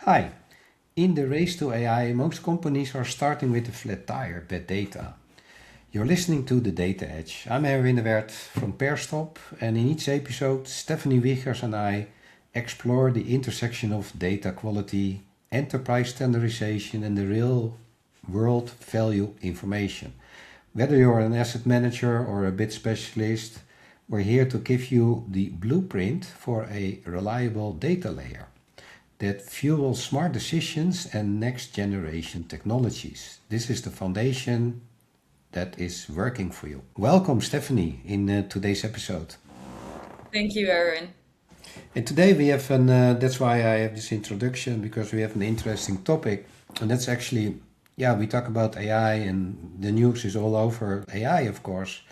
Hi. In the race to AI, most companies are starting with a flat tire, bad data. You're listening to The Data Edge. I'm Erwin from Pearstop, and in each episode, Stephanie Wiechers and I explore the intersection of data quality, enterprise standardization, and the real world value information. Whether you're an asset manager or a bid specialist, we're here to give you the blueprint for a reliable data layer that fuel smart decisions and next generation technologies. This is the foundation that is working for you. Welcome, Stephanie, in today's episode. Thank you, Erwin. And today we have that's why I have this introduction, because we have an interesting topic. And that's actually, we talk about AI and the news is all over AI, of course.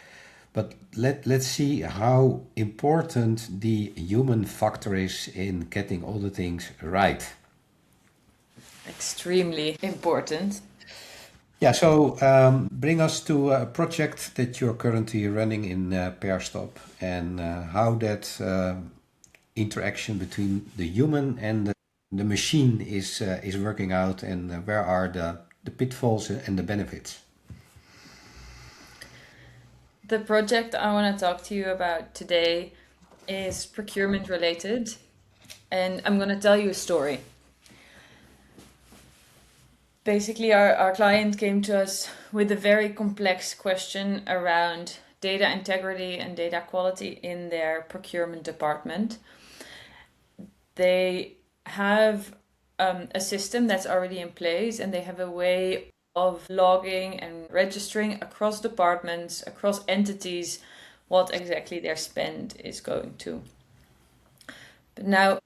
But let's see how important the human factor is in getting all the things right. Extremely important. Yeah, so bring us to a project that you're currently running in Pearstop and how that interaction between the human and the machine is working out, and where are the pitfalls and the benefits. The project I want to talk to you about today is procurement related, and I'm going to tell you a story. Basically, our client came to us with a very complex question around data integrity and data quality in their procurement department. They have a system that's already in place, and they have a way of logging and registering across departments, across entities, what exactly their spend is going to. But now,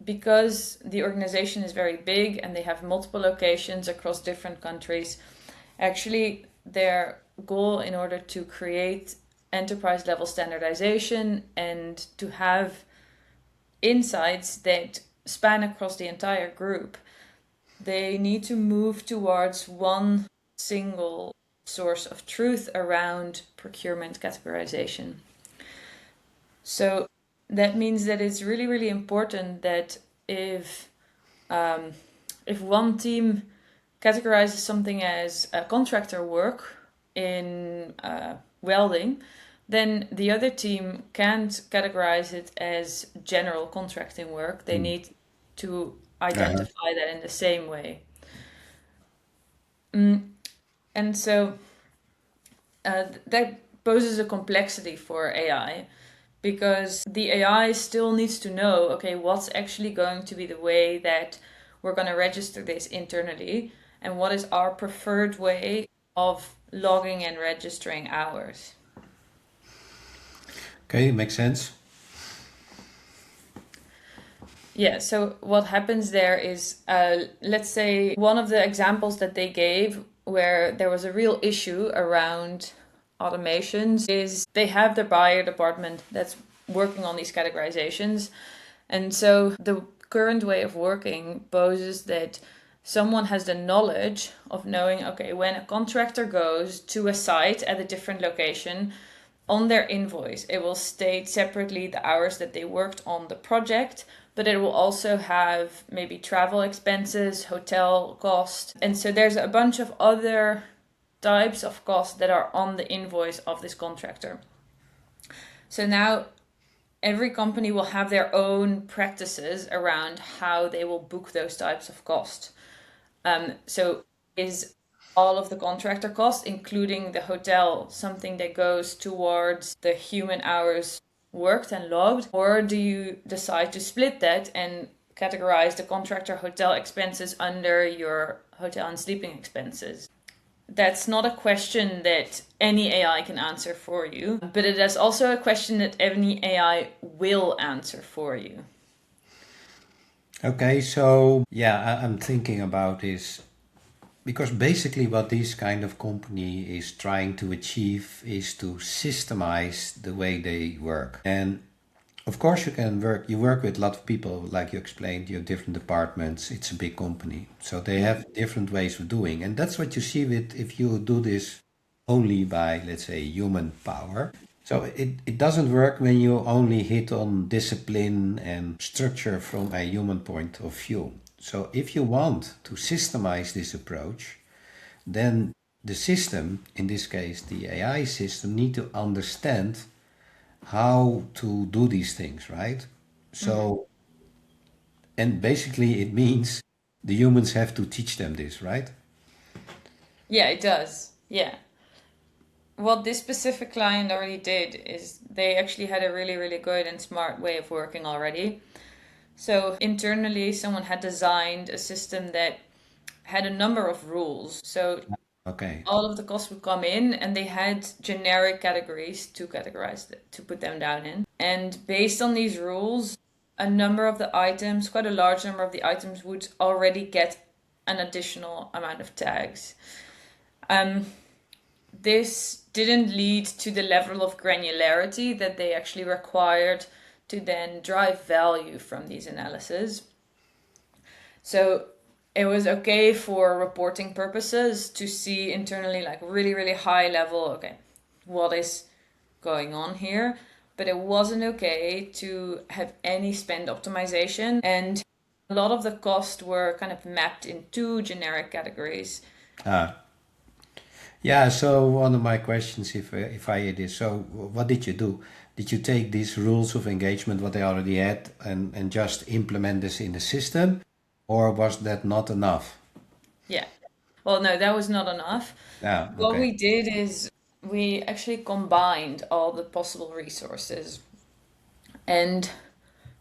because the organization is very big and they have multiple locations across different countries, actually their goal in order to create enterprise level standardization and to have insights that span across the entire group, they need to move towards one single source of truth around procurement categorization. So that means that it's really, really important that if one team categorizes something as contractor work in welding, then the other team can't categorize it as general contracting work. They need to Uh-huh. identify that in the same way. And so that poses a complexity for AI, because the AI still needs to know, okay, what's actually going to be the way that we're going to register this internally, and what is our preferred way of logging and registering hours. Okay, makes sense. Yeah, so what happens there is, let's say one of the examples that they gave where there was a real issue around automations is they have their buyer department that's working on these categorizations. And so the current way of working poses that someone has the knowledge of knowing, okay, when a contractor goes to a site at a different location, on their invoice, it will state separately the hours that they worked on the project, but it will also have maybe travel expenses, hotel cost. And so there's a bunch of other types of costs that are on the invoice of this contractor. So now every company will have their own practices around how they will book those types of costs. So is all of the contractor costs, including the hotel, something that goes towards the human hours worked and logged? Or do you decide to split that and categorize the contractor hotel expenses under your hotel and sleeping expenses? That's not a question that any AI can answer for you, but it is also a question that any AI will answer for you. Okay, so I'm thinking about this because basically what this kind of company is trying to achieve is to systemize the way they work. And of course you work with a lot of people, like you explained, you have different departments, it's a big company. So they have different ways of doing. And that's what you see with if you do this only by, let's say, human power. So it doesn't work when you only hit on discipline and structure from a human point of view. So if you want to systemize this approach, then the system, in this case the AI system, need to understand how to do these things, right? So, and basically it means the humans have to teach them this, right? Yeah, it does. Yeah. What this specific client already did is they actually had a really, really good and smart way of working already. So internally, someone had designed a system that had a number of rules. So Okay. all of the costs would come in, and they had generic categories to categorize to put them down in. And based on these rules, a number of the items, quite a large number of the items, would already get an additional amount of tags. This didn't lead to the level of granularity that they actually required to then drive value from these analyses. So it was okay for reporting purposes to see internally, like really, really high level, okay, what is going on here? But it wasn't okay to have any spend optimization. And a lot of the costs were kind of mapped into generic categories. Ah, yeah. So one of my questions, if I hear this, so what did you do? Did you take these rules of engagement, what they already had, and just implement this in the system, or was that not enough? Yeah. Well, no, that was not enough. Yeah. What Okay. we did is we actually combined all the possible resources. And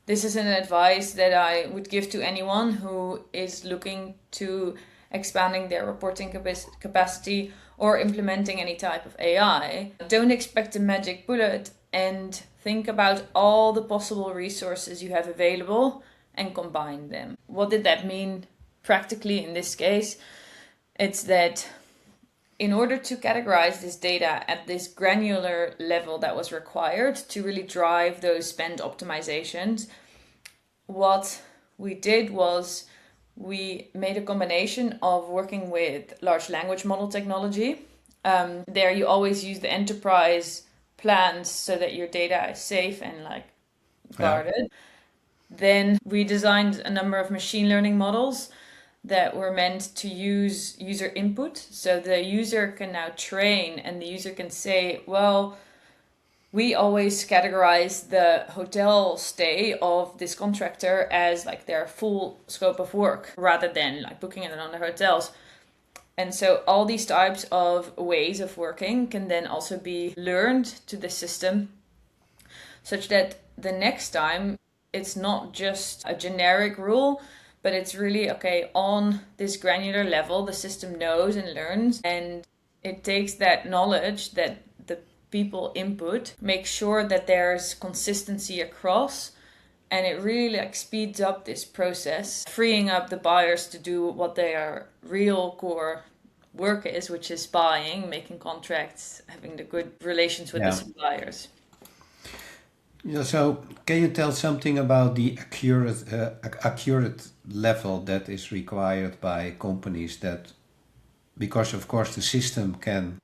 this is an advice that I would give to anyone who is looking to expanding their reporting capacity or implementing any type of AI. Don't expect a magic bullet and think about all the possible resources you have available and combine them. What did that mean practically in this case? It's that in order to categorize this data at this granular level that was required to really drive those spend optimizations, what we did was we made a combination of working with large language model technology. There you always use the enterprise plans so that your data is safe and like Yeah. guarded. Then we designed a number of machine learning models that were meant to use user input. So the user can now train and the user can say, well, we always categorize the hotel stay of this contractor as like their full scope of work rather than like booking it on the hotels. And so all these types of ways of working can then also be learned to the system such that the next time it's not just a generic rule, but it's really okay on this granular level. The system knows and learns, and it takes that knowledge that the people input, make sure that there's consistency across, and it really like speeds up this process, freeing up the buyers to do what their real core work is, which is buying, making contracts, having the good relations with the Yeah. suppliers. Yeah, so can you tell something about the accurate level that is required by companies that, because of course the system can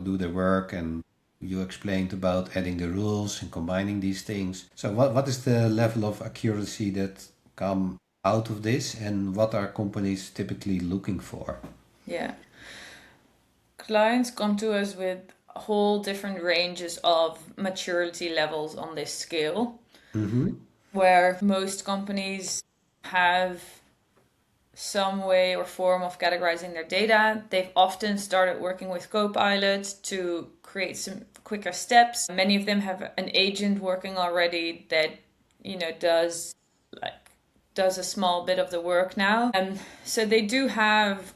do the work and you explained about adding the rules and combining these things. So what is the level of accuracy that come out of this and what are companies typically looking for? Yeah. Clients come to us with whole different ranges of maturity levels on this scale, Mm-hmm. where most companies have some way or form of categorizing their data. They've often started working with Copilot to create some quicker steps. Many of them have an agent working already that, does a small bit of the work now. So they do have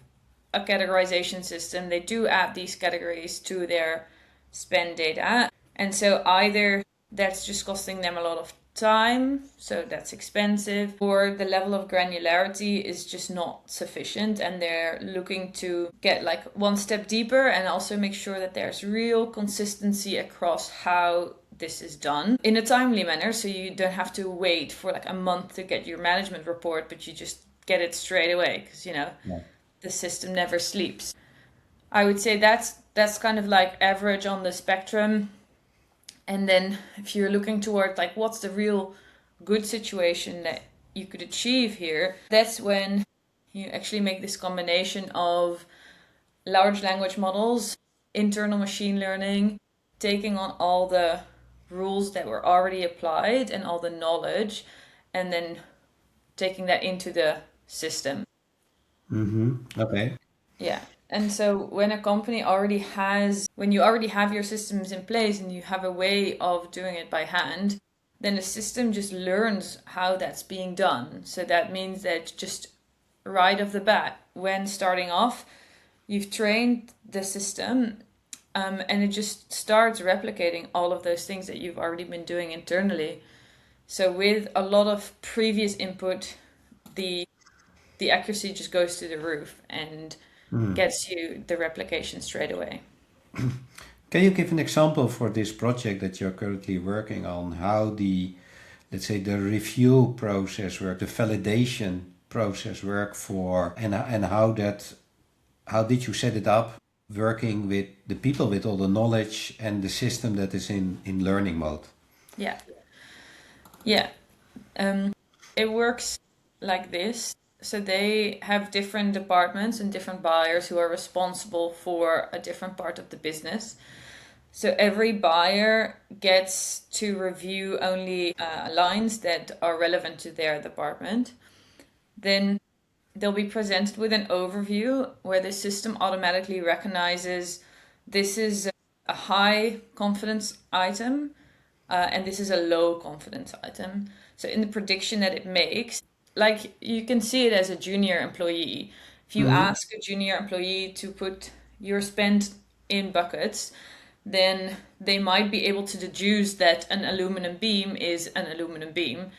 a categorization system. They do add these categories to their spend data. And so either that's just costing them a lot of time, so that's expensive, or the level of granularity is just not sufficient and they're looking to get like one step deeper and also make sure that there's real consistency across how this is done in a timely manner, so you don't have to wait for like a month to get your management report, but you just get it straight away because Yeah. the system never sleeps. I would say that's kind of like average on the spectrum. And then if you're looking toward like what's the real good situation that you could achieve here, that's when you actually make this combination of large language models, internal machine learning, taking on all the rules that were already applied and all the knowledge, and then taking that into the system. Okay. Yeah. And so when a company already has, when you already have your systems in place and you have a way of doing it by hand, then the system just learns how that's being done. So that means that just right off the bat, when starting off, you've trained the system, and it just starts replicating all of those things that you've already been doing internally. So with a lot of previous input, the accuracy just goes to the roof and gets you the replication straight away. Can you give an example for this project that you're currently working on? How the, let's say, the review process work, the validation process work for, and how did you set it up, working with the people with all the knowledge and the system that is in learning mode? Yeah. Yeah. It works like this. So they have different departments and different buyers who are responsible for a different part of the business. So every buyer gets to review only lines that are relevant to their department. Then they'll be presented with an overview where the system automatically recognizes this is a high confidence item, and this is a low confidence item. So in the prediction that it makes, like you can see it as a junior employee. If you ask a junior employee to put your spend in buckets, then they might be able to deduce that an aluminum beam is an aluminum beam.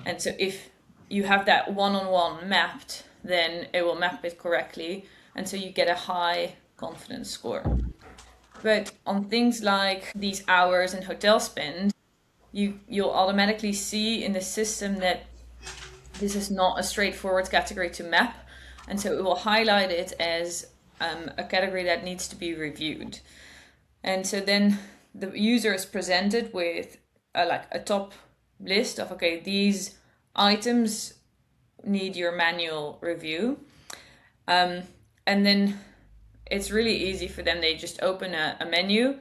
And so if you have that one-on-one mapped, then it will map it correctly. And so you get a high confidence score. But on things like these hours and hotel spend, you'll automatically see in the system that this is not a straightforward category to map. And so it will highlight it as a category that needs to be reviewed. And so then the user is presented with like a top list of, okay, these items need your manual review. And then it's really easy for them. They just open a menu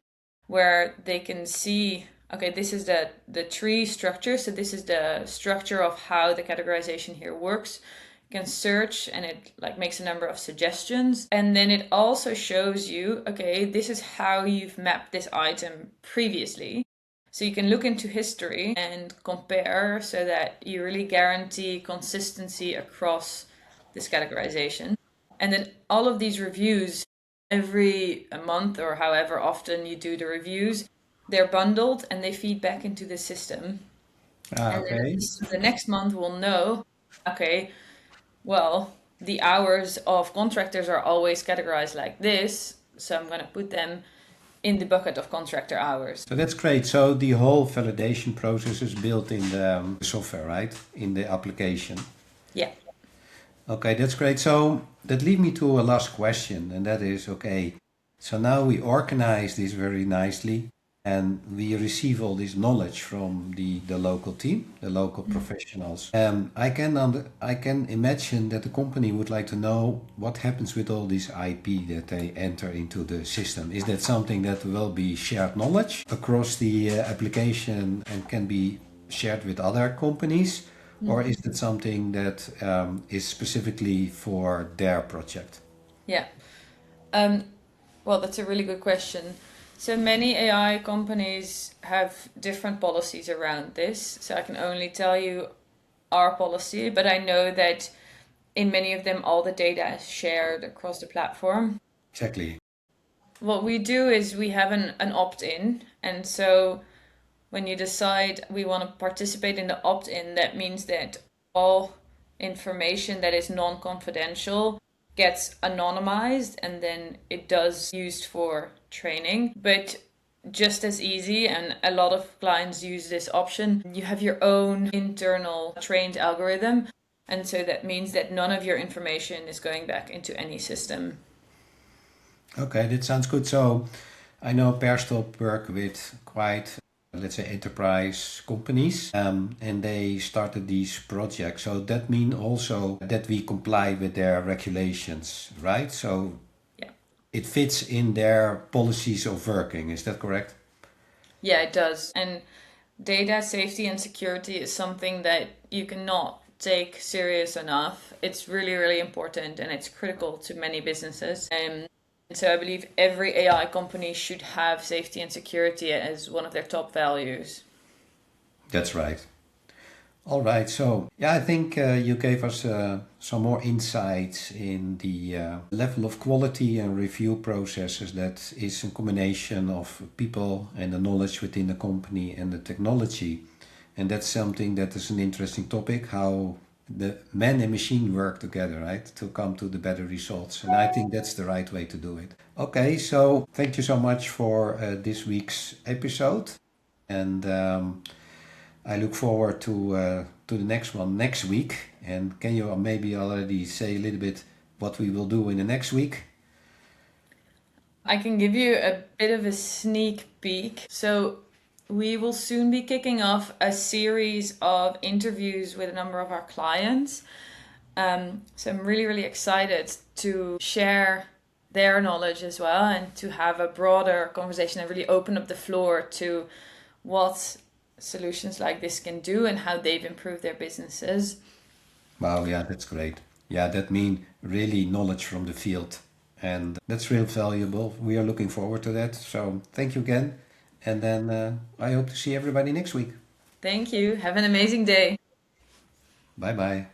where they can see, okay, this is the tree structure. So this is the structure of how the categorization here works. You can search and it like makes a number of suggestions. And then it also shows you, okay, this is how you've mapped this item previously. So you can look into history and compare so that you really guarantee consistency across this categorization. And then all of these reviews, every month or however often you do the reviews, they're bundled and they feed back into the system. And then Okay. the next month will know, okay, well, the hours of contractors are always categorized like this, so I'm going to put them in the bucket of contractor hours. So that's great. So the whole validation process is built in the software, right? In the application. Yeah. Okay, that's great. So that leads me to a last question, and that is, okay, so now we organize this very nicely and we receive all this knowledge from the local team, the local professionals. I can imagine that the company would like to know what happens with all this IP that they enter into the system. Is that something that will be shared knowledge across the application and can be shared with other companies? Or is that something that is specifically for their project? Yeah. Well, that's a really good question. So many AI companies have different policies around this. So I can only tell you our policy, but I know that in many of them, all the data is shared across the platform. Exactly. What we do is we have an opt-in. And so when you decide we want to participate in the opt-in, that means that all information that is non-confidential gets anonymized and then it does used for training. But just as easy, and a lot of clients use this option, you have your own internal trained algorithm. And so that means that none of your information is going back into any system. Okay, that sounds good. So I know Perstop work with quite let's say, enterprise companies, and they started these projects. So that means also that we comply with their regulations, right? So Yeah. it fits in their policies of working. Is that correct? Yeah, it does. And data safety and security is something that you cannot take serious enough. It's really, really important and it's critical to many businesses. And so I believe every AI company should have safety and security as one of their top values. That's right. All right. So, yeah, I think you gave us some more insights in the level of quality and review processes that is a combination of people and the knowledge within the company and the technology. And that's something that is an interesting topic, how the man and machine work together, right, to come to the better results. And I think that's the right way to do it. Okay, so thank you so much for this week's episode. And I look forward to the next one next week. And can you maybe already say a little bit what we will do in the next week? I can give you a bit of a sneak peek. So we will soon be kicking off a series of interviews with a number of our clients. So I'm really, really excited to share their knowledge as well and to have a broader conversation and really open up the floor to what solutions like this can do and how they've improved their businesses. Wow, yeah, that's great. Yeah, that means really knowledge from the field. And that's real valuable. We are looking forward to that. So thank you again. And then I hope to see everybody next week. Thank you. Have an amazing day. Bye bye.